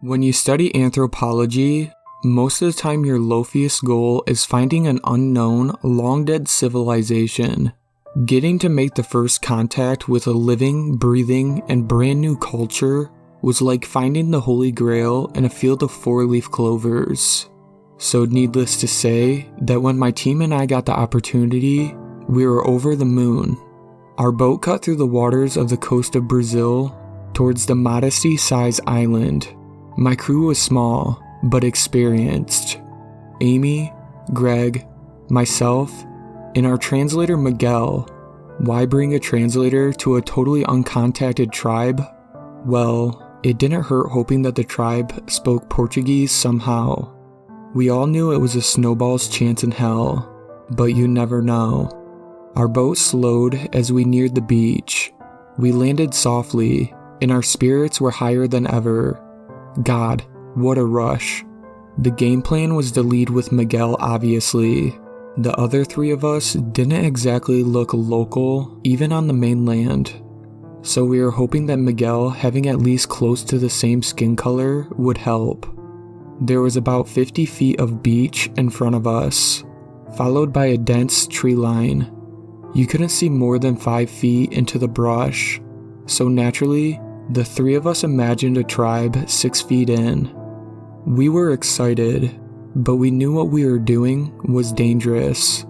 When you study anthropology, most of the time your loftiest goal is finding an unknown, long-dead civilization. Getting to make the first contact with a living, breathing, and brand new culture was like finding the Holy Grail in a field of four-leaf clovers. So needless to say, that when my team and I got the opportunity, we were over the moon. Our boat cut through the waters of the coast of Brazil towards the Modesty-sized island. My crew was small, but experienced. Amy, Greg, myself, and our translator Miguel. Why bring a translator to a totally uncontacted tribe? Well, it didn't hurt hoping that the tribe spoke Portuguese somehow. We all knew it was a snowball's chance in hell, but you never know. Our boat slowed as we neared the beach. We landed softly, and our spirits were higher than ever. God, what a rush. The game plan was to lead with Miguel, obviously. The other three of us didn't exactly look local, even on the mainland. So we were hoping that Miguel having at least close to the same skin color would help. There was about 50 feet of beach in front of us, followed by a dense tree line. You couldn't see more than 5 feet into the brush, so naturally, the three of us imagined a tribe 6 feet in. We were excited, but we knew what we were doing was dangerous.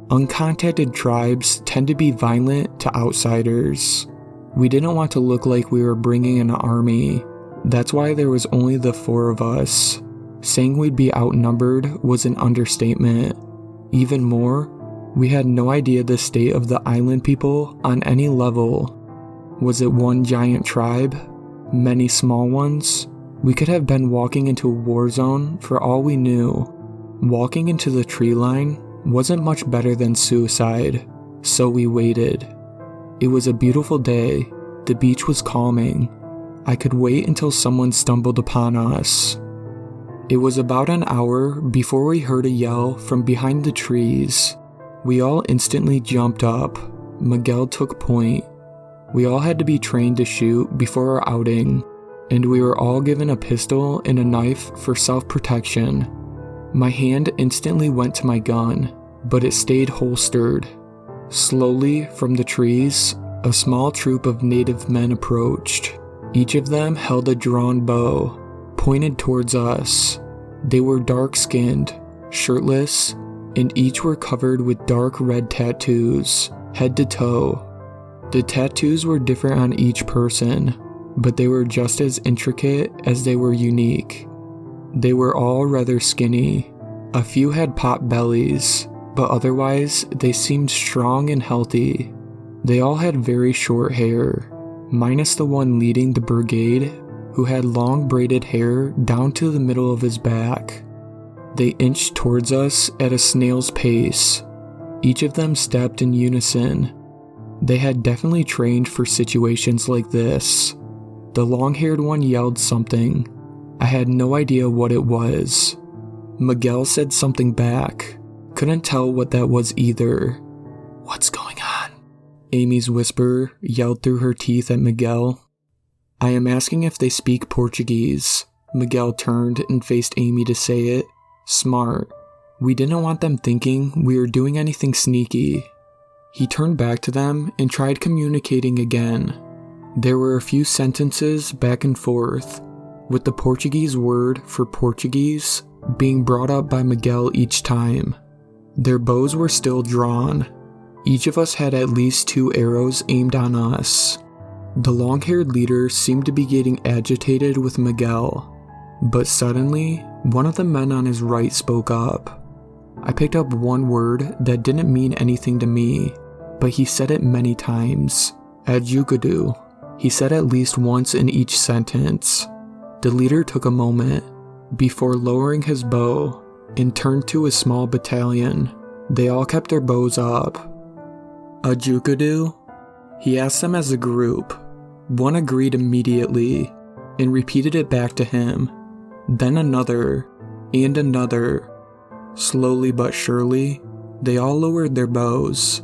Uncontacted tribes tend to be violent to outsiders. We didn't want to look like we were bringing an army. That's why there was only the 4 of us. Saying we'd be outnumbered was an understatement. Even more, we had no idea the state of the island people on any level. Was it one giant tribe? Many small ones? We could have been walking into a war zone for all we knew. Walking into the tree line wasn't much better than suicide, so we waited. It was a beautiful day. The beach was calming. I could wait until someone stumbled upon us. It was about an hour before we heard a yell from behind the trees. We all instantly jumped up. Miguel took point. We all had to be trained to shoot before our outing, and we were all given a pistol and a knife for self-protection. My hand instantly went to my gun, but it stayed holstered. Slowly, from the trees, a small troop of native men approached. Each of them held a drawn bow, pointed towards us. They were dark-skinned, shirtless, and each were covered with dark red tattoos, head to toe. The tattoos were different on each person, but they were just as intricate as they were unique. They were all rather skinny. A few had pot bellies, but otherwise they seemed strong and healthy. They all had very short hair, minus the one leading the brigade, who had long braided hair down to the middle of his back. They inched towards us at a snail's pace. Each of them stepped in unison. They had definitely trained for situations like this. The long-haired one yelled something. I had no idea what it was. Miguel said something back. Couldn't tell what that was either. What's going on? Amy's whisper yelled through her teeth at Miguel. I am asking if they speak Portuguese. Miguel turned and faced Amy to say it. Smart. We didn't want them thinking we were doing anything sneaky. He turned back to them and tried communicating again. There were a few sentences back and forth, with the Portuguese word for Portuguese being brought up by Miguel each time. Their bows were still drawn. Each of us had at least 2 arrows aimed on us. The long-haired leader seemed to be getting agitated with Miguel, but suddenly, one of the men on his right spoke up. I picked up one word that didn't mean anything to me, but he said it many times. Adjugado. He said at least once in each sentence. The leader took a moment, before lowering his bow, and turned to his small battalion. They all kept their bows up. Adjugado? He asked them as a group. One agreed immediately, and repeated it back to him. Then another, and another. Slowly but surely, they all lowered their bows.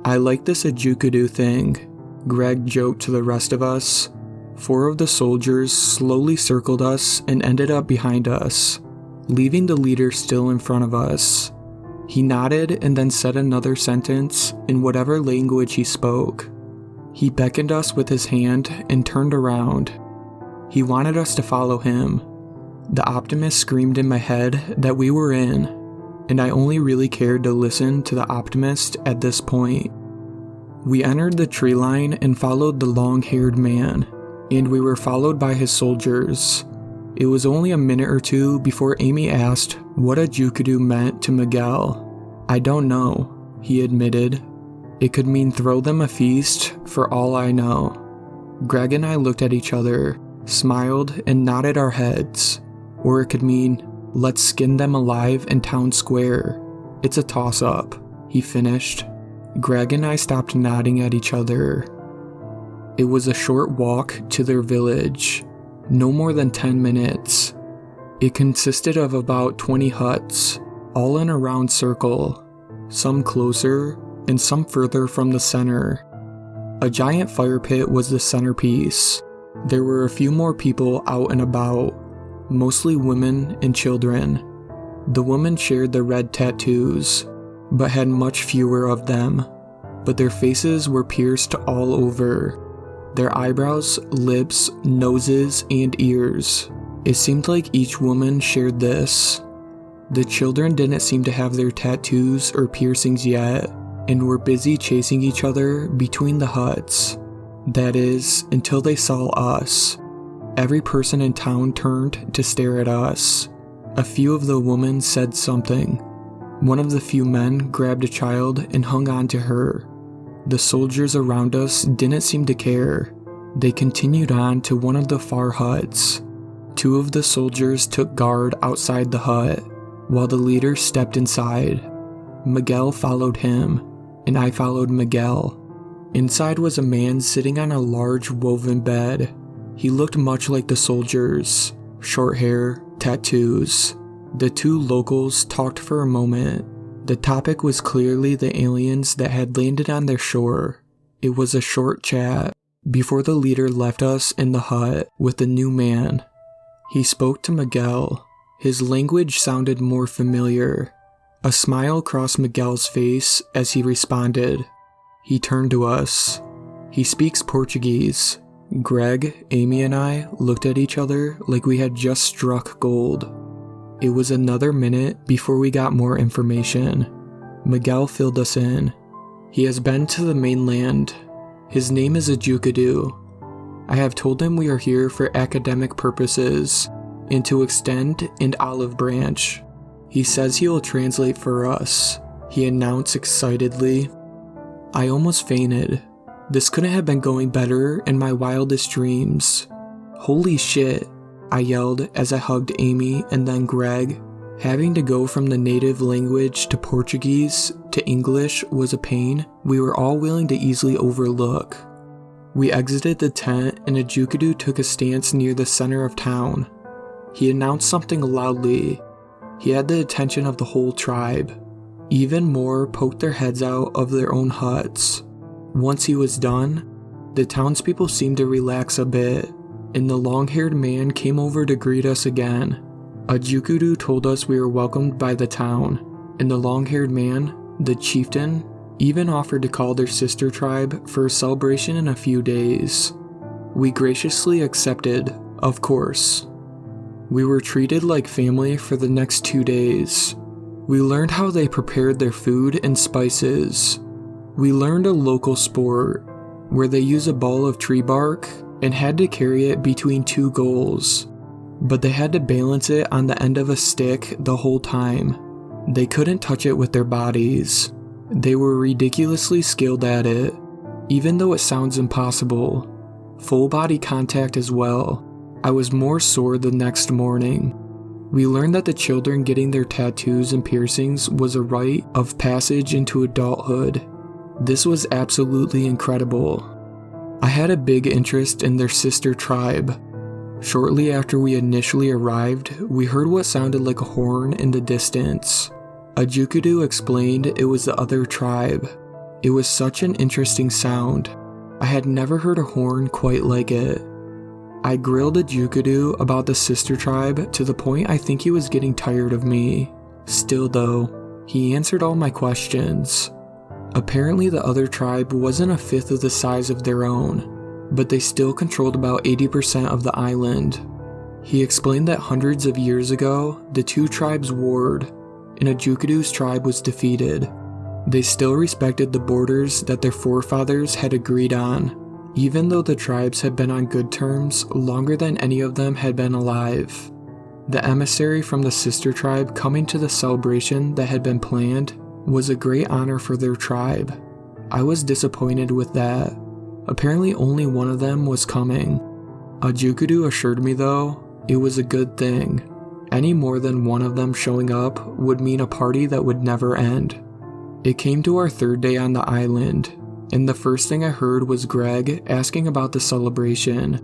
I like this Adjugado thing, Greg joked to the rest of us. 4 of the soldiers slowly circled us and ended up behind us, leaving the leader still in front of us. He nodded and then said another sentence in whatever language he spoke. He beckoned us with his hand and turned around. He wanted us to follow him. The optimist screamed in my head that we were in, and I only really cared to listen to the optimist at this point. We entered the tree line and followed the long-haired man, and we were followed by his soldiers. It was only a minute or two before Amy asked what a jukudu meant to Miguel. "I don't know," he admitted. "It could mean throw them a feast for all I know." Greg and I looked at each other, smiled, and nodded our heads. Or it could mean, "Let's skin them alive in town square." It's a toss-up, he finished. Greg and I stopped nodding at each other. It was a short walk to their village, no more than 10 minutes. It consisted of about 20 huts, all in a round circle, some closer and some further from the center. A giant fire pit was the centerpiece. There were a few more people out and about, mostly women and children. The women shared the red tattoos, but had much fewer of them, but their faces were pierced all over. Their eyebrows, lips, noses, and ears. It seemed like each woman shared this. The children didn't seem to have their tattoos or piercings yet, and were busy chasing each other between the huts. That is, until they saw us. Every person in town turned to stare at us. A few of the women said something. One of the few men grabbed a child and hung on to her. The soldiers around us didn't seem to care. They continued on to one of the far huts. 2 of the soldiers took guard outside the hut, while the leader stepped inside. Miguel followed him, and I followed Miguel. Inside was a man sitting on a large woven bed. He looked much like the soldiers. Short hair, tattoos. The 2 locals talked for a moment. The topic was clearly the aliens that had landed on their shore. It was a short chat before the leader left us in the hut with the new man. He spoke to Miguel. His language sounded more familiar. A smile crossed Miguel's face as he responded. He turned to us. He speaks Portuguese. Greg, Amy, and I looked at each other like we had just struck gold. It was another minute before we got more information. Miguel filled us in. He has been to the mainland. His name is a jukudu. I have told him we are here for academic purposes and to extend an olive branch. He says he will translate for us, he announced excitedly. I almost fainted. This couldn't have been going better in my wildest dreams. Holy shit, I yelled as I hugged Amy and then Greg. Having to go from the native language to Portuguese to English was a pain we were all willing to easily overlook. We exited the tent and a jukudu took a stance near the center of town. He announced something loudly. He had the attention of the whole tribe. Even more poked their heads out of their own huts. Once he was done, the townspeople seemed to relax a bit, and the long-haired man came over to greet us again. A jukudu told us we were welcomed by the town, and the long-haired man, the chieftain, even offered to call their sister tribe for a celebration in a few days. We graciously accepted, of course. We were treated like family for the next 2 days. We learned how they prepared their food and spices. We learned a local sport, where they use a ball of tree bark and had to carry it between 2 goals, but they had to balance it on the end of a stick the whole time. They couldn't touch it with their bodies. They were ridiculously skilled at it, even though it sounds impossible. Full body contact as well. I was more sore the next morning. We learned that the children getting their tattoos and piercings was a rite of passage into adulthood. This was absolutely incredible. I had a big interest in their sister tribe. Shortly after we initially arrived, we heard what sounded like a horn in the distance. A jukudu explained it was the other tribe. It was such an interesting sound. I had never heard a horn quite like it. I grilled a Jukadu about the sister tribe to the point I think he was getting tired of me. Still though, he answered all my questions. Apparently the other tribe wasn't a fifth of the size of their own, but they still controlled about 80% of the island. He explained that hundreds of years ago, the two tribes warred, and a Jukadu's tribe was defeated. They still respected the borders that their forefathers had agreed on, even though the tribes had been on good terms longer than any of them had been alive. The emissary from the sister tribe coming to the celebration that had been planned was a great honor for their tribe. I was disappointed with that. Apparently only one of them was coming. A Jukadu assured me though, it was a good thing. Any more than one of them showing up would mean a party that would never end. It came to our third day on the island, and the first thing I heard was Greg asking about the celebration.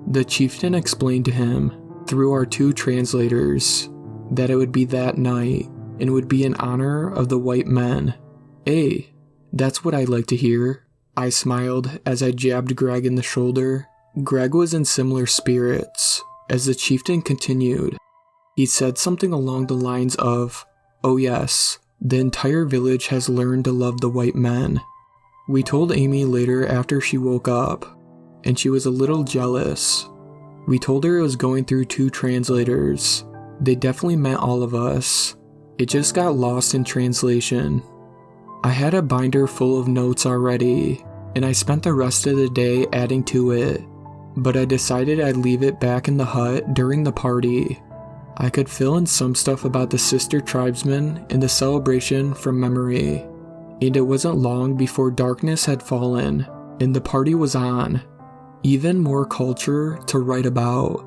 The chieftain explained to him, through our two translators, that it would be that night, and would be in honor of the white men. Hey, that's what I like to hear. I smiled as I jabbed Greg in the shoulder. Greg was in similar spirits. As the chieftain continued, he said something along the lines of, "Oh yes, the entire village has learned to love the white men." We told Amy later after she woke up, and she was a little jealous. We told her it was going through two translators. They definitely meant all of us. It just got lost in translation. I had a binder full of notes already, and I spent the rest of the day adding to it, but I decided I'd leave it back in the hut during the party. I could fill in some stuff about the sister tribesmen and the celebration from memory, and it wasn't long before darkness had fallen and the party was on. Even more culture to write about.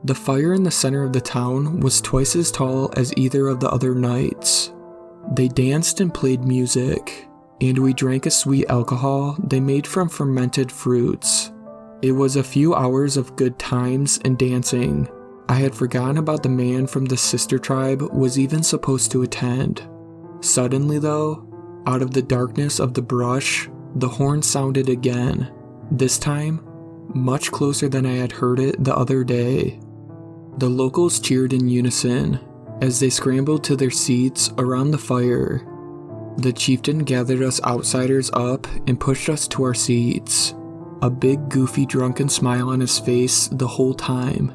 The fire in the center of the town was twice as tall as either of the other nights. They danced and played music, and we drank a sweet alcohol they made from fermented fruits. It was a few hours of good times and dancing. I had forgotten about the man from the sister tribe was even supposed to attend. Suddenly though, out of the darkness of the brush, the horn sounded again. This time, much closer than I had heard it the other day. The locals cheered in unison as they scrambled to their seats around the fire. The chieftain gathered us outsiders up and pushed us to our seats, a big goofy drunken smile on his face the whole time.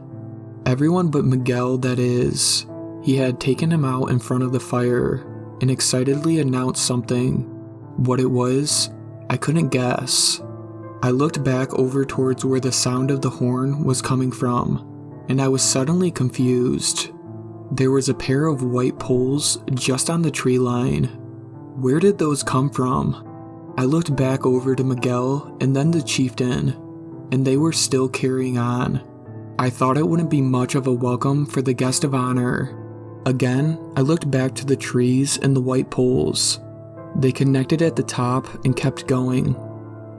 Everyone but Miguel, that is. He had taken him out in front of the fire and excitedly announced something. What it was, I couldn't guess. I looked back over towards where the sound of the horn was coming from, and I was suddenly confused. There was a pair of white poles just on the tree line. Where did those come from? I looked back over to Miguel and then the chieftain, and they were still carrying on. I thought it wouldn't be much of a welcome for the guest of honor. Again, I looked back to the trees and the white poles. They connected at the top and kept going.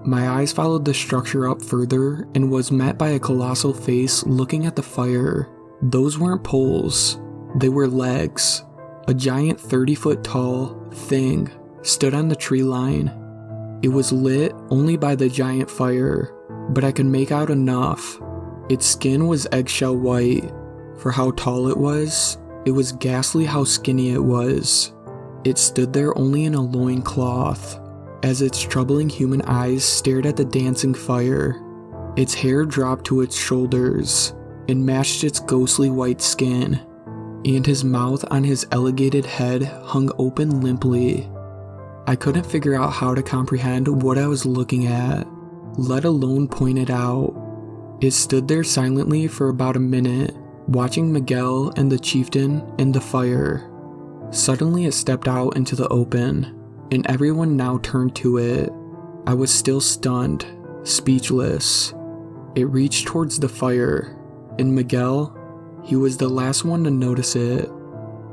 My eyes followed the structure up further and was met by a colossal face looking at the fire. Those weren't poles. They were legs. A giant 30-foot tall thing stood on the tree line. It was lit only by the giant fire, but I could make out enough. Its skin was eggshell white. For how tall it was ghastly how skinny it was. It stood there only in a loincloth, as its troubling human eyes stared at the dancing fire. Its hair dropped to its shoulders and matched its ghostly white skin, and his mouth on his elongated head hung open limply. I couldn't figure out how to comprehend what I was looking at, let alone point it out. It stood there silently for about a minute, watching Miguel and the chieftain and the fire. Suddenly it stepped out into the open, and everyone now turned to it. I was still stunned, speechless. It reached towards the fire, and Miguel, he was the last one to notice it.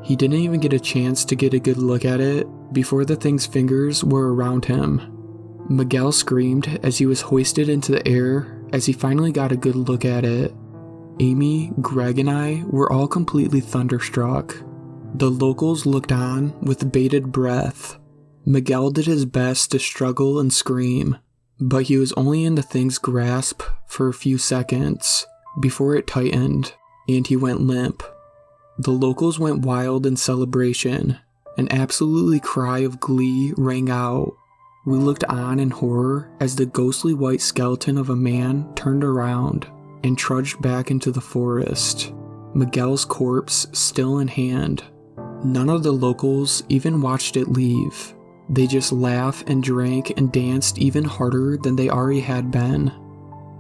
He didn't even get a chance to get a good look at it before the thing's fingers were around him. Miguel screamed as he was hoisted into the air as he finally got a good look at it. Amy, Greg, and I were all completely thunderstruck. The locals looked on with bated breath. Miguel did his best to struggle and scream, but he was only in the thing's grasp for a few seconds. before it tightened, and he went limp. The locals went wild in celebration. An absolutely cry of glee rang out. We looked on in horror as the ghostly white skeleton of a man turned around and trudged back into the forest, Miguel's corpse still in hand. None of the locals even watched it leave. They just laughed and drank and danced even harder than they already had been.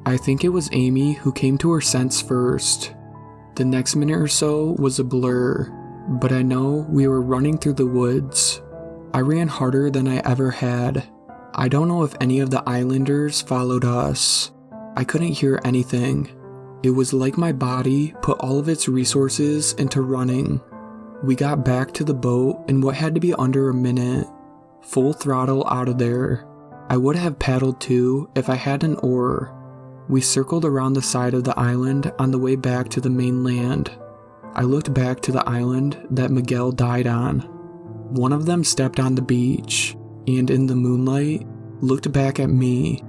I think it was Amy who came to her sense first. The next minute or so was a blur, but I know we were running through the woods. I ran harder than I ever had. I don't know if any of the islanders followed us. I couldn't hear anything. It was like my body put all of its resources into running. We got back to the boat in what had to be under a minute. Full throttle out of there. I would have paddled too if I had an oar. We circled around the side of the island on the way back to the mainland. I looked back to the island that Miguel died on. One of them stepped on the beach, and in the moonlight, looked back at me.